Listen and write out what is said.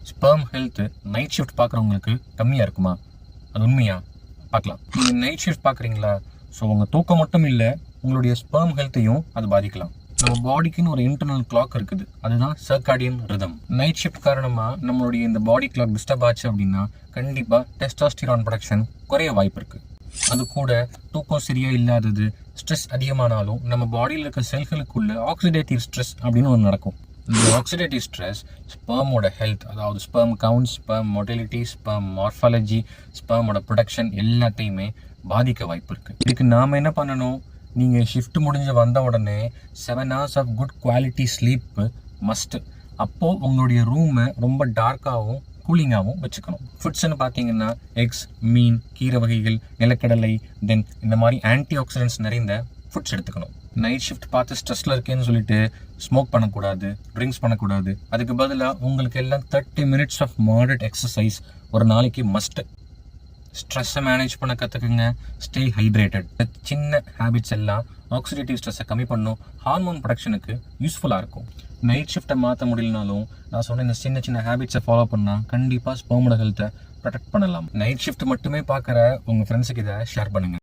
Sperm health night shift பார்க்குறவங்களுக்கு கம்மியாக இருக்குமா? அது உண்மையா? பார்க்கலாம். நீங்கள் நைட் ஷிஃப்ட் பார்க்குறீங்களா? ஸோ உங்கள் தூக்கம் மட்டும் இல்லை, உங்களுடைய ஸ்பெர்ம் ஹெல்த்தையும் அது பாதிக்கலாம். நம்ம பாடிக்குன்னு ஒரு இன்டர்னல் கிளாக் இருக்குது, அதுதான் சர்காடியன் ரிதம். நைட் ஷிஃப்ட் காரணமாக நம்மளுடைய இந்த பாடி கிளாக் டிஸ்டர்ப் ஆச்சு அப்படின்னா கண்டிப்பாக டெஸ்டாஸ்டிரான் ப்ரொடக்ஷன் குறைய வாய்ப்பு இருக்குது. அது கூட தூக்கம் சரியாக இல்லாதது, ஸ்ட்ரெஸ் அதிகமானாலும் நம்ம பாடியில் இருக்க செல்களுக்குள்ள ஆக்சிடேட்டிவ் ஸ்ட்ரெஸ் அப்படின்னு ஒன்று நடக்கும். இந்த ஆக்சிடேட்டிவ் ஸ்ட்ரெஸ் ஸ்பெர்மோட ஹெல்த், அதாவது sperm count, sperm motility, sperm morphology, ஸ்பெர்மோட ப்ரொடக்ஷன் எல்லாத்தையுமே பாதிக்க வாய்ப்பு இருக்குது. இதுக்கு நாம் என்ன பண்ணணும்? நீங்கள் ஷிஃப்ட் முடிஞ்சு வந்த உடனே 7 hours of good quality sleep must. அப்போது உங்களுடைய ரூமை ரொம்ப டார்க்காகவும் கூலிங்காகவும் வச்சுக்கணும். ஃபுட்ஸ்ன்னு பார்த்தீங்கன்னா எக்ஸ், மீன், கீரை வகைகள், நிலக்கடலை, தென் இந்த மாதிரி ஆன்டி ஆக்சிடென்ட்ஸ் நிறைந்த ஃபுட்ஸ் எடுத்துக்கணும். நைட் ஷிஃப்ட் பார்த்து ஸ்ட்ரெஸ்ஸில் இருக்கேன்னு சொல்லிட்டு ஸ்மோக் பண்ணக்கூடாது, ட்ரிங்க்ஸ் பண்ணக்கூடாது. அதுக்கு பதிலாக உங்களுக்கு எல்லாம் 30 minutes ஆஃப் மாடரேட் எக்ஸசைஸ் ஒரு நாளைக்கு மஸ்ட்டு. ஸ்ட்ரெஸ்ஸை மேனேஜ் பண்ண கற்றுக்குங்க. Stay hydrated. சின்ன ஹேபிட்ஸ் எல்லாம் ஆக்சிடேட்டிவ் ஸ்ட்ரெஸ்ஸை கம்மி பண்ணும், ஹார்மோன் ப்ரொடக்ஷனுக்கு யூஸ்ஃபுல்லாக இருக்கும். நைட் ஷிஃப்ட்டை மாற்ற முடியலனாலும் நான் சொன்ன இந்த சின்ன சின்ன ஹேபிட்ஸை ஃபாலோ பண்ணால் கண்டிப்பாக ஸ்பெர்மோட ஹெல்த்தை ப்ரொடெக்ட் பண்ணலாம். நைட் ஷிஃப்ட் மட்டுமே பார்க்குற உங்கள் ஃப்ரெண்ட்ஸுக்கு இதை ஷேர் பண்ணுங்கள்.